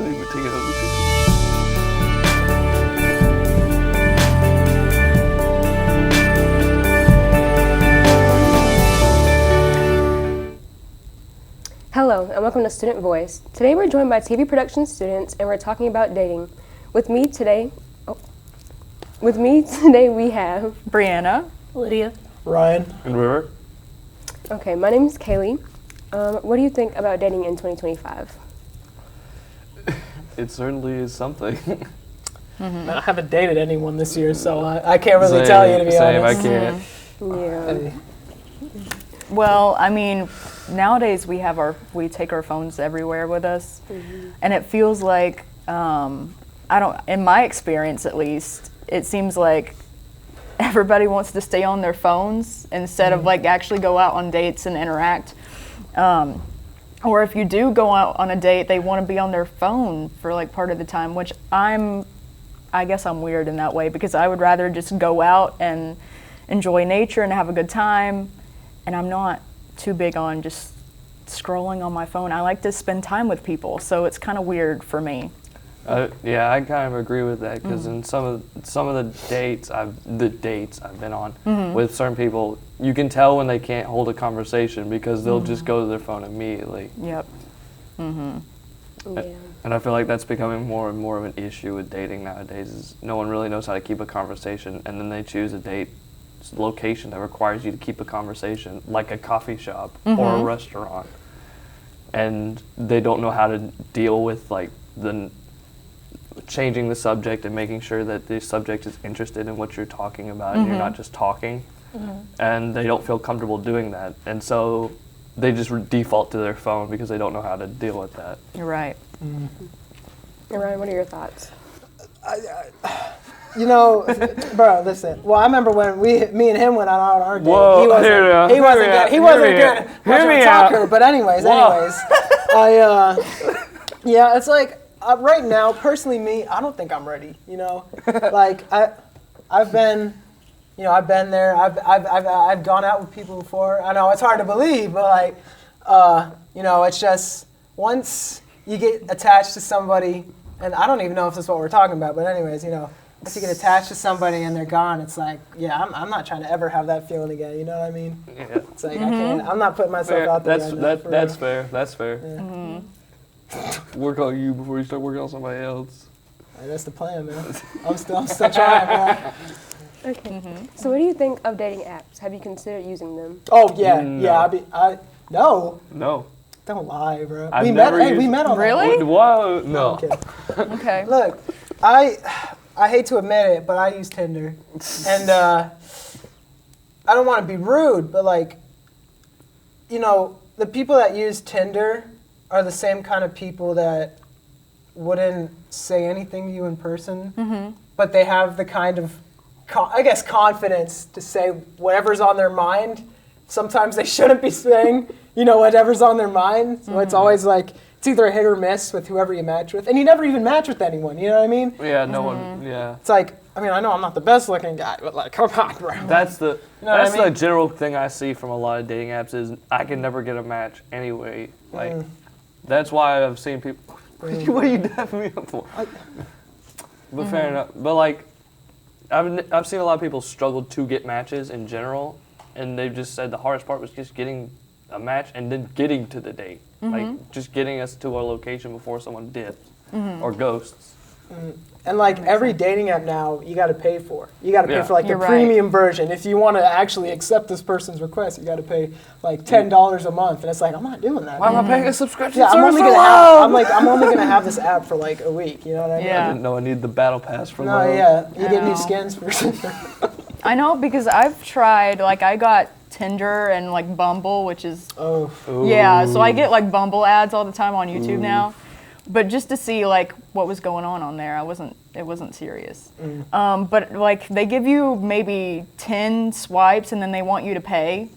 think we're taking over too. Hello, and welcome to Student Voice. Today we're joined by TV production students, and we're talking about dating. With me today we have Brianna, Lydia, Ryan, And River? Okay, my name is Kaylee. What do you think about dating in 2025? It certainly is something. I haven't dated anyone this year, so I can't really tell you, to be honest. I can't. Yeah. well, I mean, nowadays we take our phones everywhere with us, and it feels like, in my experience at least, it seems like everybody wants to stay on their phones instead of like actually go out on dates and interact. Or if you do go out on a date, they want to be on their phone for like part of the time, which I guess I'm weird in that way, because I would rather just go out and enjoy nature and have a good time, and I'm not too big on just scrolling on my phone. I like to spend time with people, so it's kind of weird for me. Yeah, I kind of agree with that, because in some of the dates I've been on with certain people, you can tell when they can't hold a conversation because they'll just go to their phone immediately. Yep. Yeah. And I feel like that's becoming more and more of an issue with dating nowadays. Is no one really knows how to keep a conversation, and then they choose a date location that requires you to keep a conversation, like a coffee shop or a restaurant, and they don't know how to deal with like the changing the subject and making sure that the subject is interested in what you're talking about and you're not just talking. And they don't feel comfortable doing that, and so they just default to their phone because they don't know how to deal with that. You're right. Ryan, what are your thoughts? You know, bro, listen. Well, I remember when me and him went out on our date. Whoa, he wasn't good much of a talker. But anyways, yeah, it's like right now, personally, me, I don't think I'm ready. You know, like I've been there. I've gone out with people before. I know it's hard to believe, but like, it's just once you get attached to somebody, and I don't even know if this is what we're talking about, but anyways, once you get attached to somebody and they're gone, it's like, yeah, I'm not trying to ever have that feeling again. You know what I mean? Yeah. It's like I can't. I'm not putting myself out there. That's fair. That's fair. Yeah. Work on you before you start working on somebody else. Hey, that's the plan, man. I'm still trying, man. Okay. So what do you think of dating apps? Have you considered using them? Oh yeah, No. no. No. Don't lie, bro. I've we never met. We used- met on Really? that. Whoa, I'm no. kidding. Okay. Look, I hate to admit it, but I use Tinder, and I don't want to be rude, but like, the people that use Tinder are the same kind of people that wouldn't say anything to you in person, but they have the kind of, confidence to say whatever's on their mind. Sometimes they shouldn't be saying, whatever's on their mind. So it's always like, it's either a hit or miss with whoever you match with. And you never even match with anyone, you know what I mean? Yeah, no one. Yeah. It's like, I know I'm not the best looking guy, but like, come on, bro. That's the know what I the mean? general thing I see from a lot of dating apps is I can never get a match anyway. Like that's why I've seen people. What are you dapping me up for? But fair enough. But like, I've seen a lot of people struggle to get matches in general, and they've just said the hardest part was just getting a match and then getting to the date. Like just getting us to our location before someone dips or ghosts. And like every dating app now, you got to pay for. You got to pay for like the You're right. premium version. If you want to actually accept this person's request, you got to pay like $10 a month. And it's like, I'm not doing that. Why am I paying a subscription Yeah, I'm service only for gonna love? I'm only gonna have this app for like a week. You know what I mean? Yeah. I didn't know I needed the battle pass for No, love. yeah, you get I new know. skins for. I know, because I've tried, like I got Tinder and like Bumble, which is, Oh, yeah, so I get like Bumble ads all the time on YouTube now. But just to see like what was going on there, it wasn't serious. But like they give you maybe 10 swipes and then they want you to pay.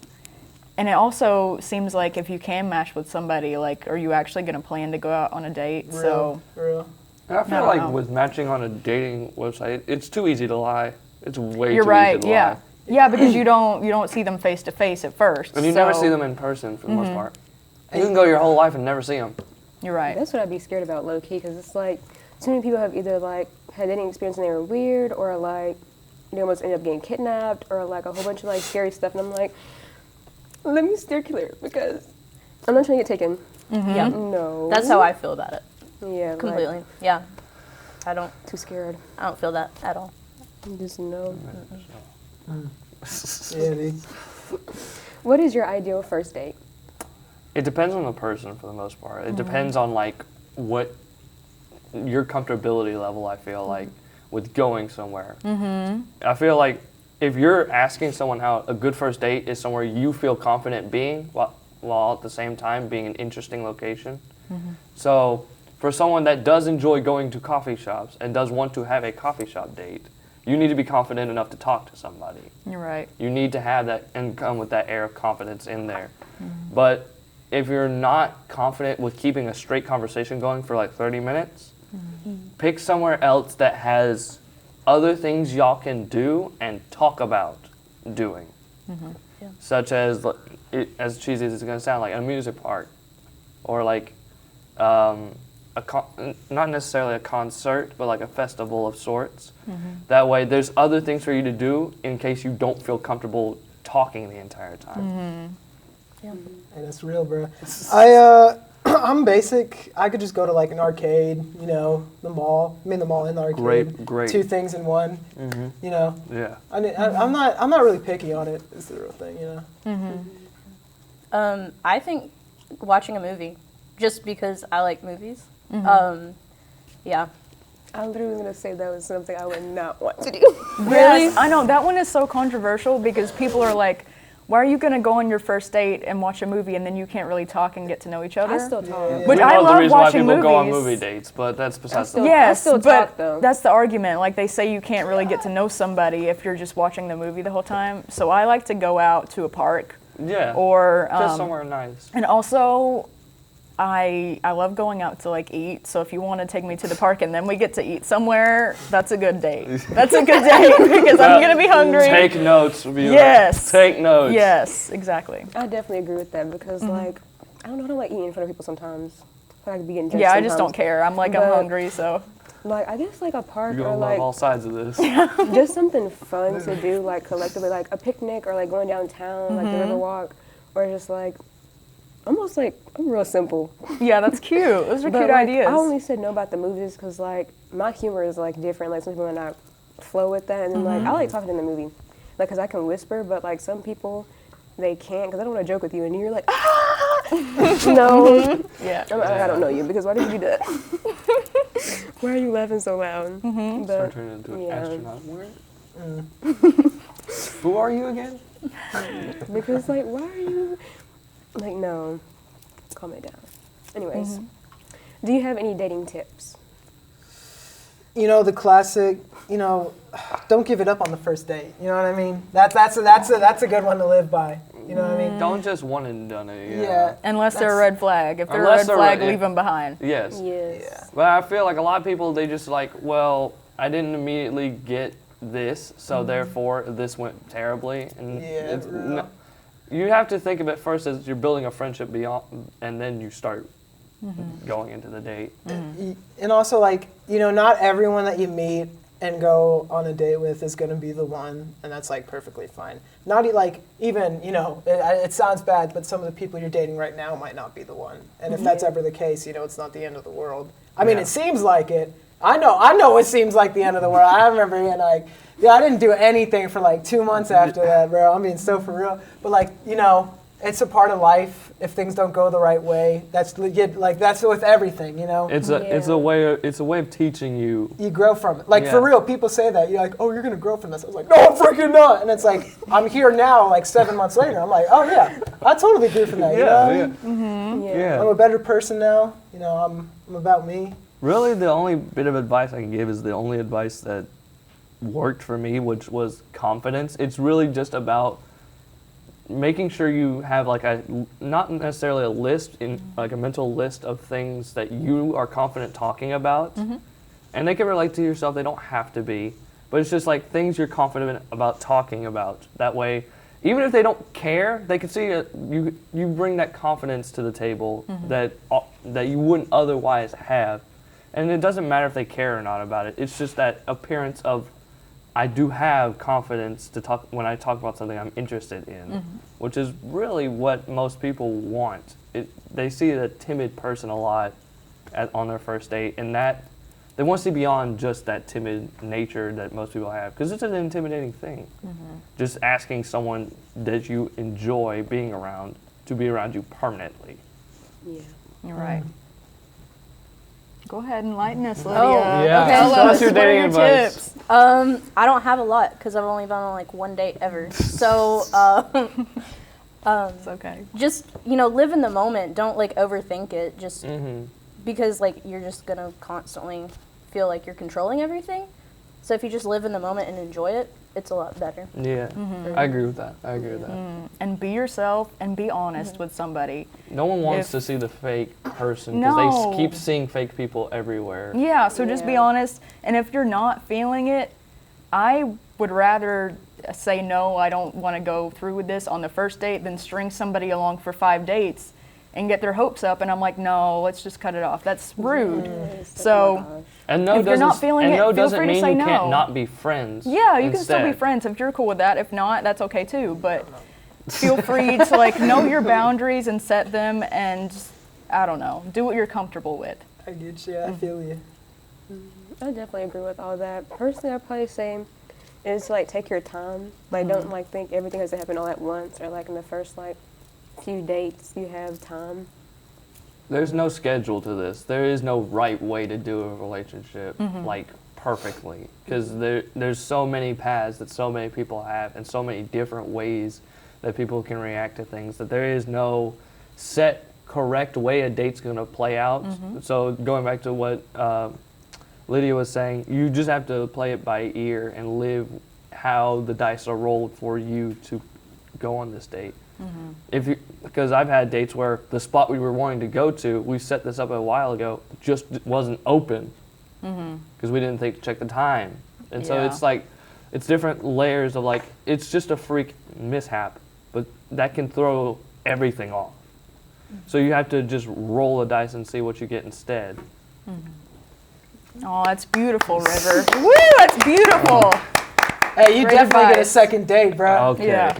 And it also seems like if you can match with somebody, like, are you actually going to plan to go out on a date? So real. And I feel No, like no. with matching on a dating website, it's too easy to lie. It's way you're too right, easy to yeah. lie. Yeah, because you don't see them face to face at first. And you so, never see them in person for the most part. You can go your whole life and never see them. You're right. That's what I'd be scared about, low key, because it's like too many people have either like had dating experience and they were weird, or like they almost ended up getting kidnapped, or like a whole bunch of like scary stuff. And I'm like, let me steer clear because I'm not trying to get taken. Yeah. No. That's how I feel about it. Yeah. like, Completely. Yeah. I don't too scared. feel that at all. Just no. Yeah, dude. What is your ideal first date? It depends on the person for the most part. It depends on like what your comfortability level, I feel like, with going somewhere. I feel like if you're asking someone out, a good first date is somewhere you feel confident being while at the same time being an interesting location. So for someone that does enjoy going to coffee shops and does want to have a coffee shop date, you need to be confident enough to talk to somebody. You're right. You need to have that and come with that air of confidence in there. But if you're not confident with keeping a straight conversation going for like 30 minutes, pick somewhere else that has other things y'all can do and talk about doing. Such as, as cheesy as it's going to sound, like a music park or like not necessarily a concert, but like a festival of sorts. That way there's other things for you to do in case you don't feel talking the entire time. Hey, that's real, bro. I'm basic. I could just go to like an arcade, you know, the mall. I mean, the mall and the arcade. Great. Two things in one. You know. Yeah. I'm not really picky on it. It's the real thing, you know. I think watching a movie, just because I like movies. Yeah. I'm literally going to say that was something I would not want to do. Really? I know, that one is so controversial because people are like, why are you going to go on your first date and watch a movie and then you can't really talk and get to know each other? I still talk. Yeah. Which We I know the love reason why watching people movies. go on movie dates, but that's besides the still- Yes, still but talk, though. that's the argument. Like they say you can't really get to know somebody if you're just watching the movie the whole time. So I like to go out to a park Yeah. or Just somewhere nice. and also I love going out to like eat. So if you want to take me to the park and then we get to eat somewhere, that's a good date. That's a good date because I'm gonna be hungry. Take notes, viewer. Yes. Take notes. Yes, exactly. I definitely agree with that because, like, I don't know, I don't like eating in front of people sometimes. I like being judged Yeah, I just don't sometimes. care. I'm like, But- I'm hungry, so. Like, I guess, like, a park You're or, gonna love like, all sides of this. just something fun to do, like, collectively, like a picnic or, like, going downtown, like the river walk, or just, like, almost, like, I'm real simple. Yeah, that's cute. Those are But, cute like, ideas. I only said no about the movies because, like, my humor is, like, different. Like, some people might not flow with that. And then, like, I like talking in the movie. Like, because I can whisper, but, like, some people, they can't because I don't want to joke with you. And you're like, ah! No. Yeah. I don't know you because why did you do that? Why are you laughing so loud? Start But, turning into an yeah. astronaut. Where? Who are you again? because, like, why are you... Like, no. Calm it down. Anyways, do you have any dating tips? You know, the classic, you know, don't give it up on the first date. You know what I mean? That's a good one to live by. You know what I mean? Don't just one and done it. Yeah. Unless they're a red flag. If they're a Unless red they're flag, red- leave them behind. Yes. Yes. Yeah. But I feel like a lot of people, they just like, well, I didn't immediately get this, so therefore this went terribly. And Yeah, it's real. you have to think of it first as you're building a friendship beyond, and then you start going into the date. And also, like, you know, not everyone that you meet and go on a date with is going to be the one, and that's, like, perfectly fine. Not like, even, you know, it sounds bad, but some of the people you're dating right now might not be the one. And if that's ever the case, you know, it's not the end of the world. I mean, Yeah. it seems like it. I know it seems like the end of the world. I remember being like, yeah, I didn't do anything for, like, 2 months after that, bro. I'm being so for real. But, like, you know, it's a part of life. If things don't go the right way, that's legit. Like, that's with everything, you know. It's a way of teaching you. You grow from it. Like, Yeah. for real, people say that. You're like, oh, you're going to grow from this. I was like, no, I'm freaking not. And it's like, I'm here now, like 7 months later. I'm like, oh, yeah, I totally grew from that. You know what I mean? Yeah. I'm a better person now. You know, I'm about me. Really, the only bit of advice I can give is the only advice that worked for me, which was confidence. It's really just about making sure you have like not necessarily a list, in like a mental list of things that you are confident talking about, and they can relate to yourself. They don't have to be, but it's just like things you're confident about talking about. That way, even if they don't care, they can see you bring that confidence to the table that you wouldn't otherwise have. And it doesn't matter if they care or not about it. It's just that appearance of, I do have confidence to talk when I talk about something I'm interested in, which is really what most people want. They see a timid person a lot on their first date, and that they want to see beyond just that timid nature that most people have, because it's an intimidating thing. Just asking someone that you enjoy being around to be around you permanently. Yeah. You're right. Go ahead and enlighten us, Lydia. Oh, Yeah. okay. Tell us your What are dating your advice. tips? I don't have a lot because I've only been on like one date ever. So, It's okay. just, live in the moment. Don't like overthink it. Just because like you're just gonna constantly feel like you're controlling everything. So if you just live in the moment and enjoy it, it's a lot better. Yeah, I agree with that. And be yourself and be honest with somebody. No one wants If- to see the fake person because they No. keep seeing fake people everywhere. Yeah, so just be Yeah. honest. And if you're not feeling it, I would rather say no, I don't want to go through with this on the first date than string somebody along for 5 dates and get their hopes up. And I'm like, no, let's just cut it off. That's rude. So, And no If you're not doesn't, feeling and it, no feel doesn't free to mean say you no. can't not be friends. yeah, you can still be instead. friends if you're cool with that. If not, that's okay too. But feel free to like know your boundaries and set them, and I don't know, do what you're comfortable with. I get you. I feel you. I definitely agree with all that. Personally, I'd probably say is like take your time. Like don't like think everything has to happen all at once, or like in the first like few dates you have time. There's no schedule to this. There is no right way to do a relationship like perfectly, because there's so many paths that so many people have, and so many different ways that people can react to things, that there is no set correct way a date's going to play out. So going back to what Lydia was saying, you just have to play it by ear and live how the dice are rolled for you to go on this date. Because I've had dates where the spot we were wanting to go to, we set this up a while ago, just wasn't open because we didn't think to check the time. And so Yeah. it's like, it's different layers of like, it's just a freak mishap, but that can throw everything off. So you have to just roll the dice and see what you get instead. Oh, that's beautiful, River. Woo, that's beautiful. Hey, you Great definitely get a advice. second date, bro. Okay. Yeah.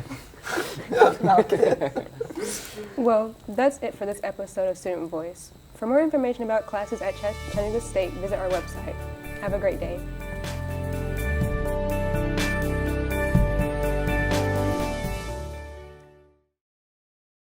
Well, that's it for this episode of Student Voice. For more information about classes at Chattanooga State, visit our website. Have a great day.